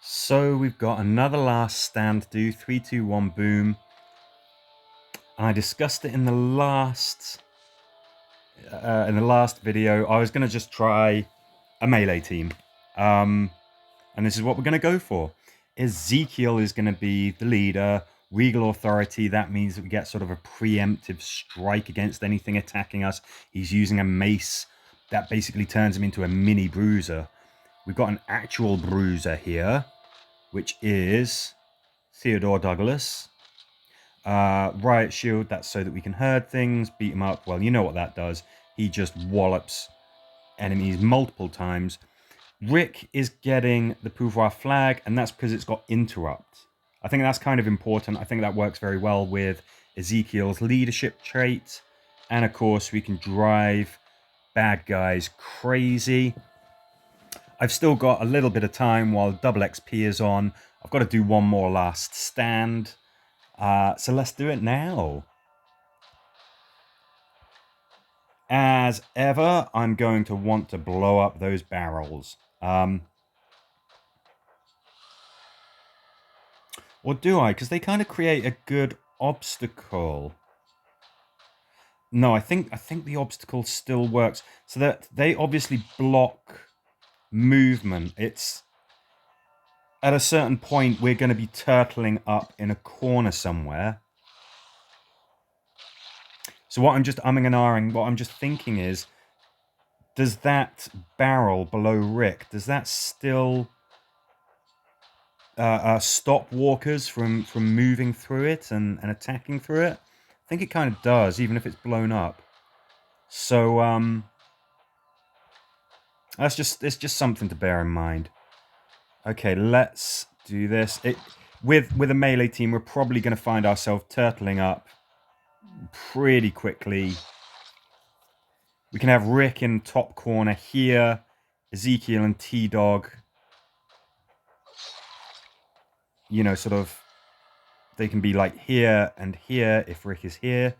So we've got another last stand to do. 3, 2, 1, boom. And I discussed it in the last video. I was going to just try a melee team. And this is what we're going to go for. Ezekiel is going to be the leader. Regal Authority, that means that we get sort of a preemptive strike against anything attacking us. He's using a mace that basically turns him into a mini bruiser. We've got an actual bruiser here, which is Theodore Douglas. Riot Shield, that's so that we can herd things, beat him up. Well, you know what that does. He just wallops enemies multiple times. Rick is getting the Pouvoir Flag, and that's because it's got Interrupt. I think that's kind of important. I think that works very well with Ezekiel's leadership trait. And of course, we can drive bad guys crazy. I've still got a little bit of time while double XP is on. I've got to do one more last stand. So let's do it now. As ever, I'm going to want to blow up those barrels. Or do I? Because they kind of create a good obstacle. No, I think the obstacle still works. So that they obviously block movement. It's at a certain point we're going to be turtling up in a corner somewhere. So what I'm just umming and ahhing, what I'm just thinking is, does that barrel below Rick, does that still stop walkers from moving through it and attacking through it? I think it kind of does, even if it's blown up. So it's just something to bear in mind. Okay, let's do this. With a melee team, we're probably going to find ourselves turtling up pretty quickly. We can have Rick in top corner here, Ezekiel and T-Dog. You know, sort of, they can be like here and here if Rick is here.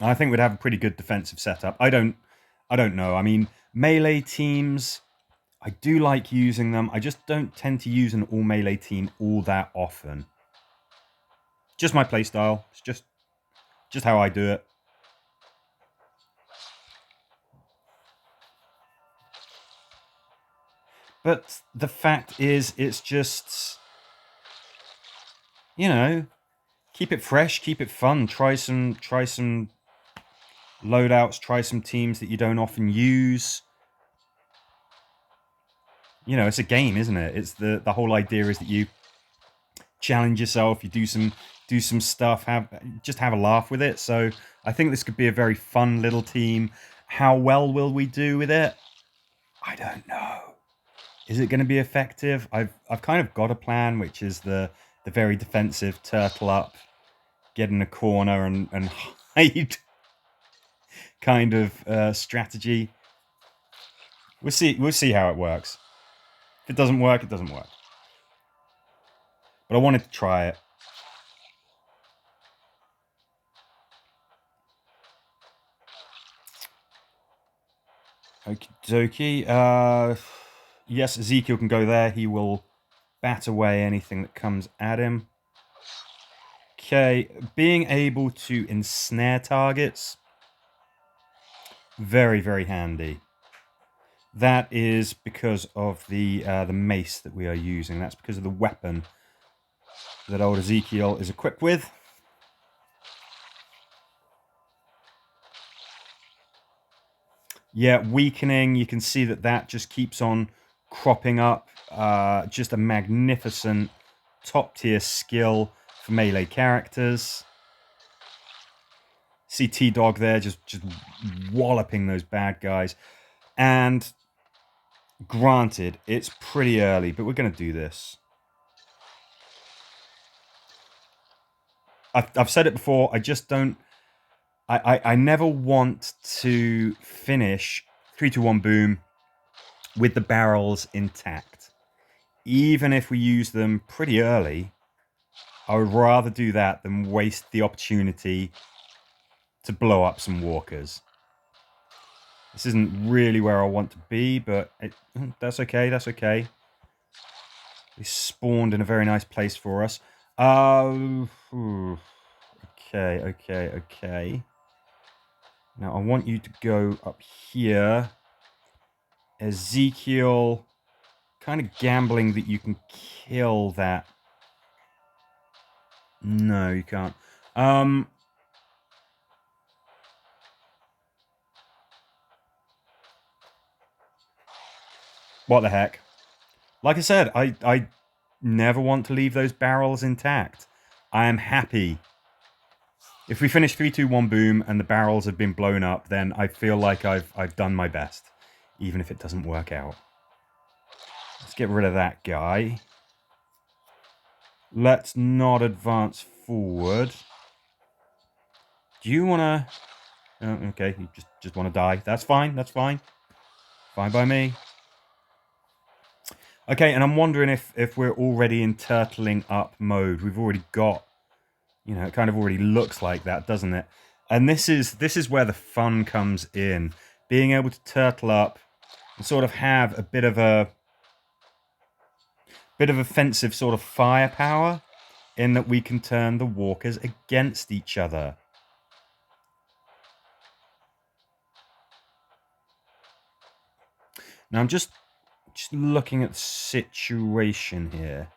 I think we'd have a pretty good defensive setup. I don't know. I mean, melee teams, I do like using them. I just don't tend to use an all melee team all that often. Just my playstyle. It's just how I do it. But the fact is, it's just, you know, keep it fresh, keep it fun. Try some loadouts, try some teams that you don't often use. You know, it's a game, isn't it? It's the whole idea is that you challenge yourself, you do some stuff, have a laugh with it. So I think this could be a very fun little team. How well will we do with it? I don't know. Is it going to be effective? I've kind of got a plan, which is the very defensive turtle up, get in a corner and hide kind of strategy. We'll see how it works. If it doesn't work, it doesn't work. But I wanted to try it. Okie dokie. Yes, Ezekiel can go there. He will bat away anything that comes at him. Okay, being able to ensnare targets, very, very handy. That is because of the mace that we are using. That's because of the weapon that old Ezekiel is equipped with. Yeah, weakening. You can see that just keeps on cropping up. Just a magnificent top tier skill for melee characters. See T-Dog there just walloping those bad guys. And granted, it's pretty early, but we're going to do this. I've said it before, I just don't... I never want to finish 3, 2, 1, boom with the barrels intact. Even if we use them pretty early, I would rather do that than waste the opportunity to blow up some walkers. This isn't really where I want to be, but that's okay, that's okay. They spawned in a very nice place for us. Okay. Now I want you to go up here. Ezekiel, kind of gambling that you can kill that. No, you can't. What the heck? Like I said, I never want to leave those barrels intact. I am happy. If we finish 3, 2, 1, boom, and the barrels have been blown up, then I feel like I've done my best, even if it doesn't work out. Let's get rid of that guy. Let's not advance forward. Do you want to... Oh, okay, you just want to die. That's fine, that's fine. Fine by me. Okay, and I'm wondering if we're already in turtling up mode. We've already got... You know, it kind of already looks like that, doesn't it? And this is where the fun comes in. Being able to turtle up and sort of have a bit of offensive sort of firepower in that we can turn the walkers against each other. Now I'm just looking at the situation here.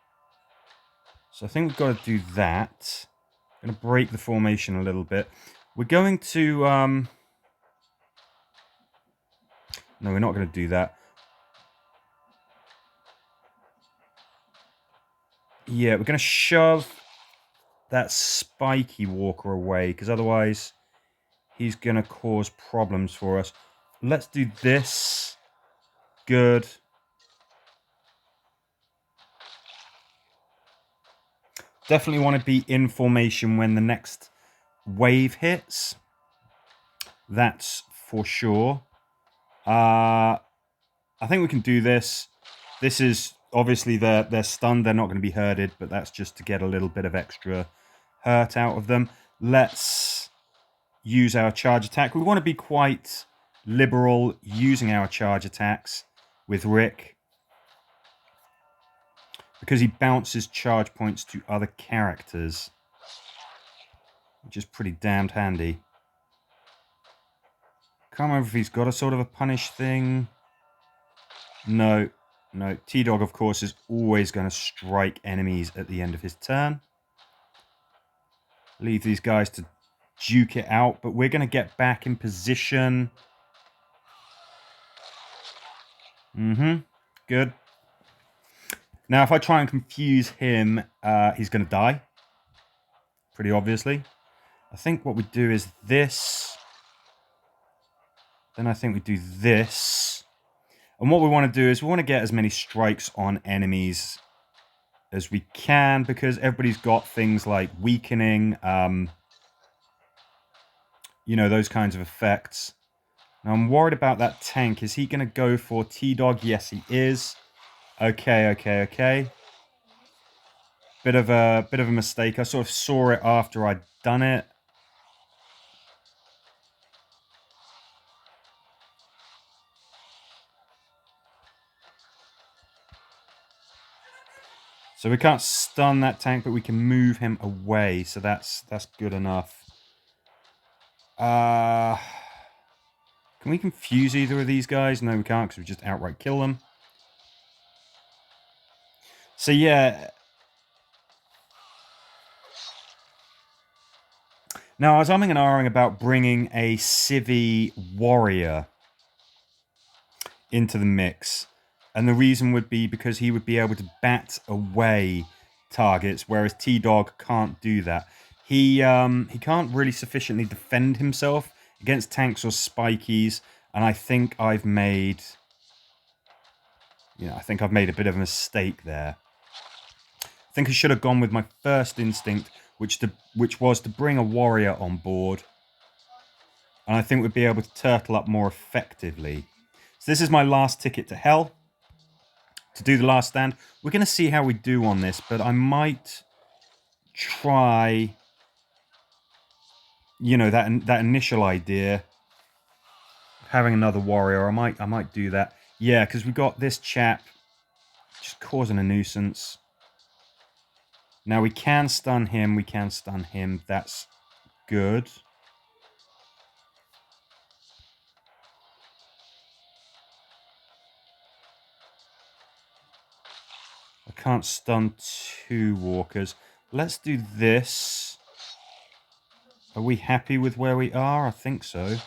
So I think we've got to do that. I'm going to break the formation a little bit. We're going to... No, we're not going to do that. Yeah, we're going to shove that spiky walker away, because otherwise he's going to cause problems for us. Let's do this. Good. Definitely want to be in formation when the next wave hits. That's for sure. I think we can do this. This is obviously they're stunned. They're not going to be hurted, but that's just to get a little bit of extra hurt out of them. Let's use our charge attack. We want to be quite liberal using our charge attacks with Rick, because he bounces charge points to other characters, which is pretty damned handy. Can't remember if he's got a sort of a punish thing. No. T-Dog, of course, is always going to strike enemies at the end of his turn. Leave these guys to duke it out, but we're going to get back in position. Good. Now, if I try and confuse him, he's going to die. Pretty obviously. I think what we do is this. Then I think we do this. And what we want to do is we want to get as many strikes on enemies as we can, because everybody's got things like weakening, you know, those kinds of effects. Now, I'm worried about that tank. Is he going to go for T-Dog? Yes, he is. Okay. Bit of a mistake. I sort of saw it after I'd done it. So we can't stun that tank, but we can move him away. So that's good enough. Can we confuse either of these guys? No, we can't, because we just outright kill them. So yeah. Now, I was umming and ahhing about bringing a civvy warrior into the mix. And the reason would be because he would be able to bat away targets, whereas T-Dog can't do that. He can't really sufficiently defend himself against tanks or spikies, and I think I've made... I think I've made a bit of a mistake there. I think I should have gone with my first instinct, which was to bring a warrior on board. And I think we'd be able to turtle up more effectively. So this is my last ticket to hell, to do the last stand. We're going to see how we do on this, but I might try, that initial idea of having another warrior. I might do that. Yeah, because we got this chap just causing a nuisance. Now we can stun him. We can stun him. That's good. I can't stun 2 walkers. Let's do this. Are we happy with where we are? I think so.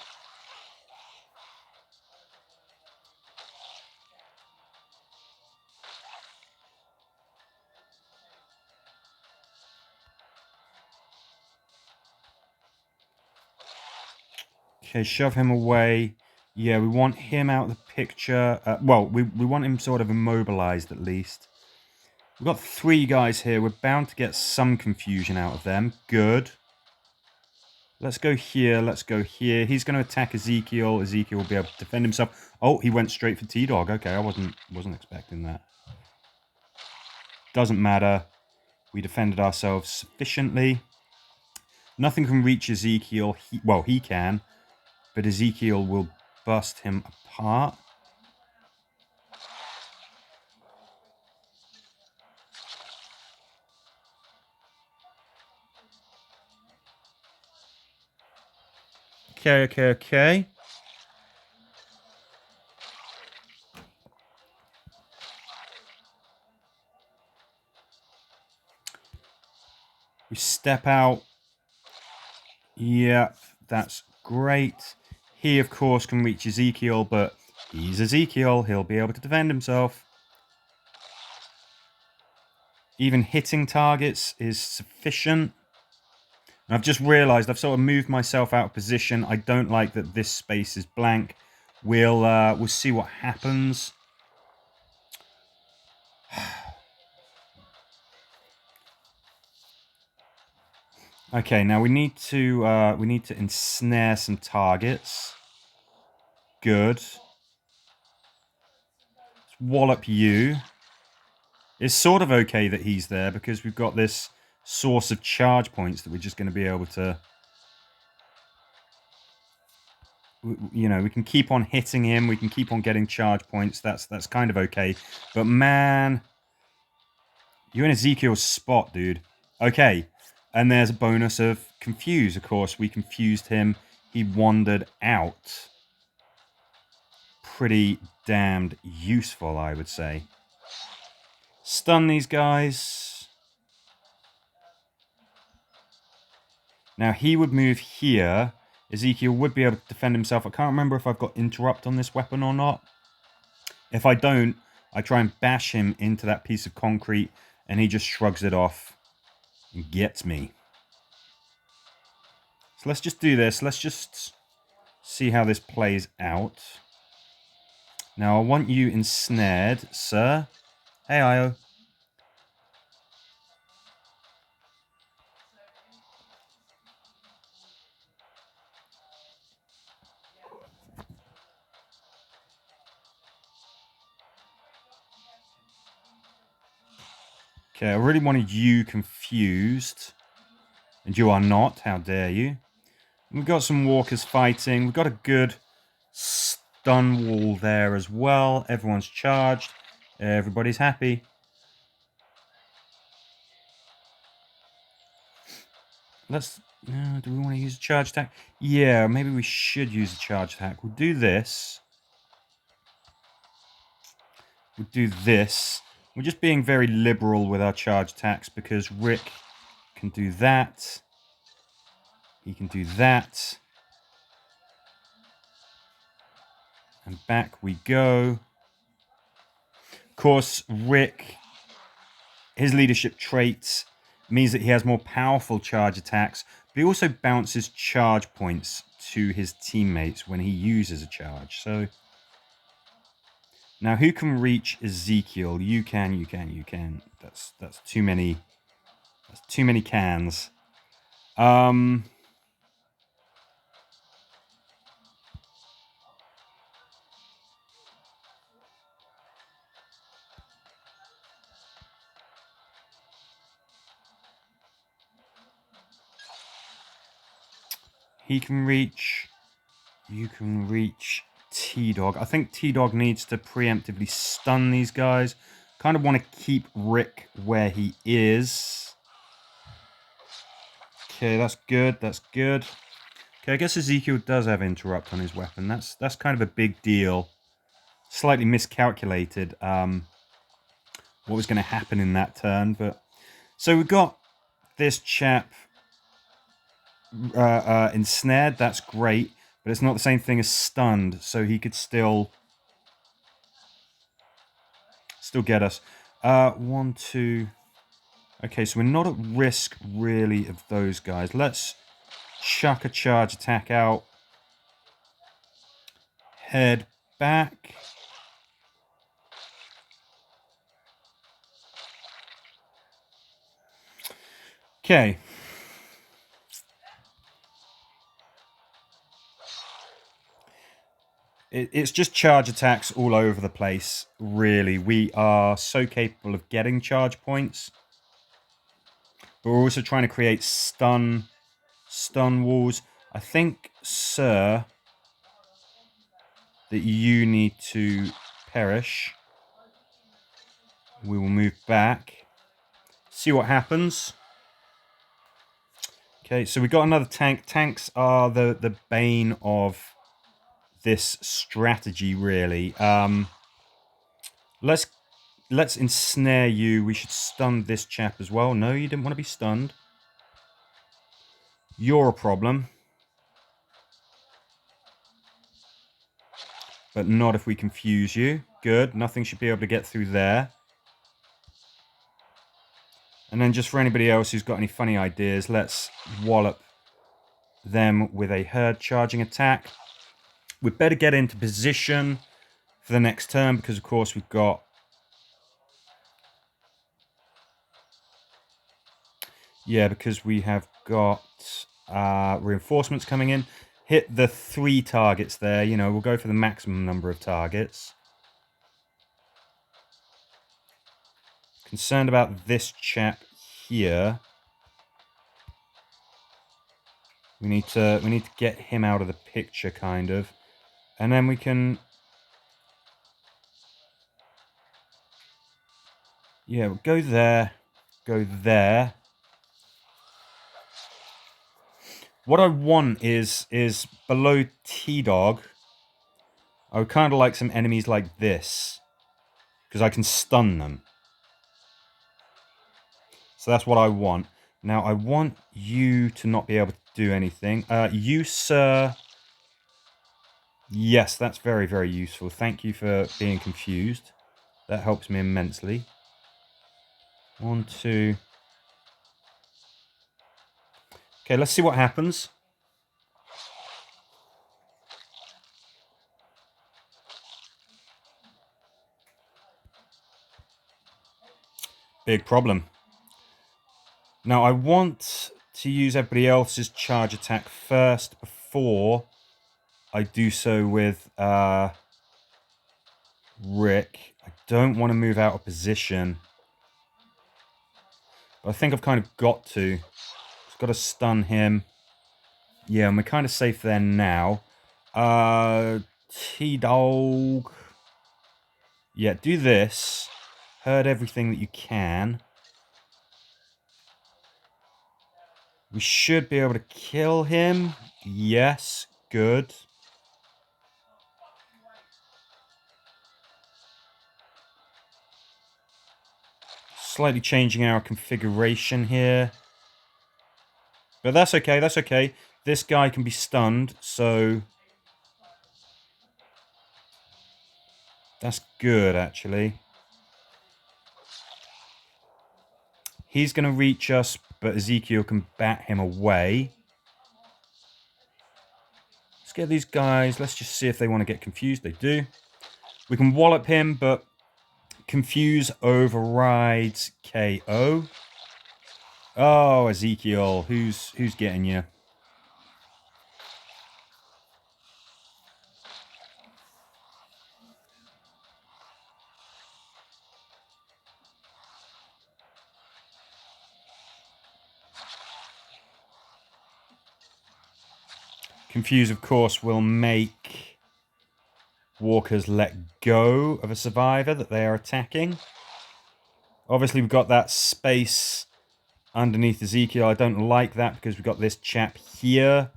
Okay, shove him away. Yeah, we want him out of the picture. Well, we want him sort of immobilized at least. We've got 3 guys here. We're bound to get some confusion out of them. Good. Let's go here. Let's go here. He's going to attack Ezekiel. Ezekiel will be able to defend himself. Oh, he went straight for T-Dog. Okay, I wasn't expecting that. Doesn't matter. We defended ourselves sufficiently. Nothing can reach Ezekiel. Well, he can. But Ezekiel will bust him apart. Okay. We step out. Yep, that's great. He, of course, can reach Ezekiel, but he's Ezekiel. He'll be able to defend himself. Even hitting targets is sufficient. And I've just realised I've sort of moved myself out of position. I don't like that this space is blank. We'll see what happens. Okay, now we need to ensnare some targets. Good. Let's wallop you. It's sort of okay that he's there because we've got this source of charge points that we're just going to be able to... You know, we can keep on hitting him. We can keep on getting charge points. That's kind of okay. But man, you're in Ezekiel's spot, dude. Okay, and there's a bonus of confuse. Of course, we confused him. He wandered out. Pretty damned useful, I would say. Stun these guys. Now he would move here. Ezekiel would be able to defend himself. I can't remember if I've got interrupt on this weapon or not. If I don't, I try and bash him into that piece of concrete and he just shrugs it off and gets me. So let's just do this. Let's just see how this plays out. Now I want you ensnared, sir. Hey, Io. Okay, I really wanted you confused. And you are not. How dare you? We've got some walkers fighting. We've got a good stun wall there as well. Everyone's charged. Everybody's happy. Let's... do we want to use a charge attack? Yeah, maybe we should use a charge attack. We'll do this. We'll do this. We're just being very liberal with our charge attacks because Rick can do that. He can do that. And back we go. Of course, Rick, his leadership traits means that he has more powerful charge attacks, but he also bounces charge points to his teammates when he uses a charge. So now who can reach Ezekiel? You can. That's too many. That's too many cans. He can reach. You can reach T-Dog. I think T-Dog needs to preemptively stun these guys. Kind of want to keep Rick where he is. Okay, that's good. That's good. Okay, I guess Ezekiel does have interrupt on his weapon. That's kind of a big deal. Slightly miscalculated what was going to happen in that turn, but so we've got this chap ensnared. That's great, but it's not the same thing as stunned, so he could still get us. 1, 2. Okay, so we're not at risk really of those guys. Let's chuck a charge attack out. Head back. Okay. It's just charge attacks all over the place, really. We are so capable of getting charge points. But we're also trying to create stun walls. I think, sir, that you need to perish. We will move back. See what happens. Okay, so we got another tank. Tanks are the bane of this strategy, really. Let's ensnare you. We should stun this chap as well. No, you didn't want to be stunned. You're a problem. But not if we confuse you. Good. Nothing should be able to get through there. And then just for anybody else who's got any funny ideas, let's wallop them with a herd charging attack. We'd better get into position for the next turn because, of course, we've got... Yeah, because we have got reinforcements coming in. Hit the 3 targets there. You know, we'll go for the maximum number of targets. Concerned about this chap here. We need to get him out of the picture, kind of. And then we can... Yeah, we'll go there. Go there. What I want is below T-Dog, I would kind of like some enemies like this. Because I can stun them. So that's what I want. Now, I want you to not be able to do anything. You, sir... Yes, that's very, very useful. Thank you for being confused. That helps me immensely. 1, 2... Okay, let's see what happens. Big problem. Now, I want to use everybody else's charge attack first before I do so with Rick. I don't want to move out of position. But I think I've kind of got to. I've got to stun him. Yeah, and we're kind of safe there now. T-Dog. Yeah, do this. Herd everything that you can. We should be able to kill him. Yes, good. Slightly changing our configuration here. But that's okay, that's okay. This guy can be stunned, so... That's good, actually. He's going to reach us, but Ezekiel can bat him away. Let's get these guys. Let's just see if they want to get confused. They do. We can wallop him, but confuse overrides KO. Oh, Ezekiel, who's getting you? Confuse, of course, will make walkers let go of a survivor that they are attacking. Obviously, we've got that space underneath Ezekiel. I don't like that because we've got this chap here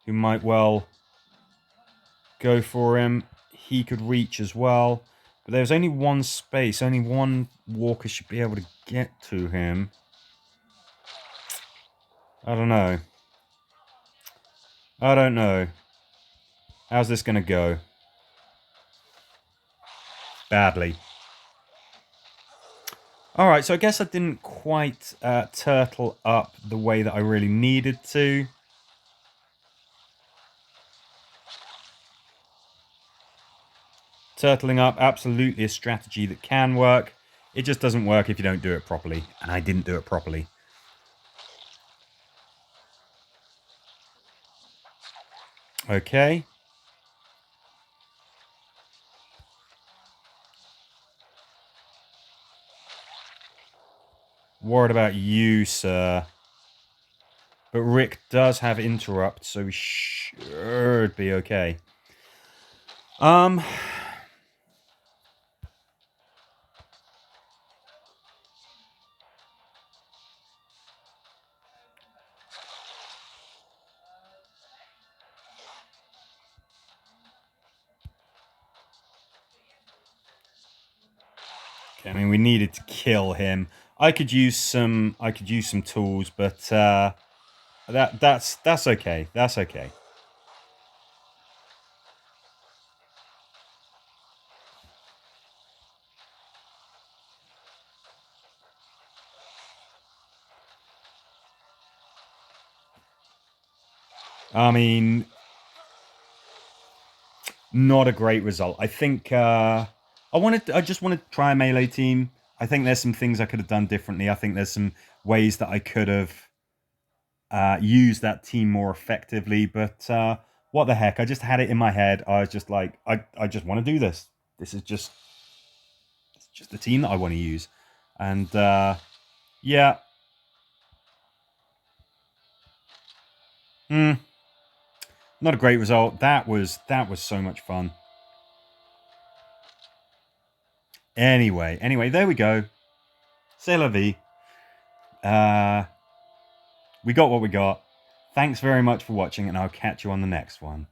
who might well go for him. He could reach as well. But there's only one space. Only one walker should be able to get to him. I don't know. I don't know. How's this going to go? Badly. Alright, so I guess I didn't quite turtle up the way that I really needed to. Turtling up, absolutely a strategy that can work. It just doesn't work if you don't do it properly. And I didn't do it properly. Okay. Worried about you, sir. But Rick does have interrupt, so we should be okay. Okay, I mean, we needed to kill him. I could use some tools, but that's okay. That's okay. I mean, not a great result. I think I just wanted to try a melee team. I think there's some things I could have done differently. I think there's some ways that I could have used that team more effectively. But what the heck? I just had it in my head. I was just like, I just want to do this. This is just the team that I want to use. And yeah. Not a great result. That was so much fun. Anyway, there we go. C'est la vie. We got what we got. Thanks very much for watching, and I'll catch you on the next one.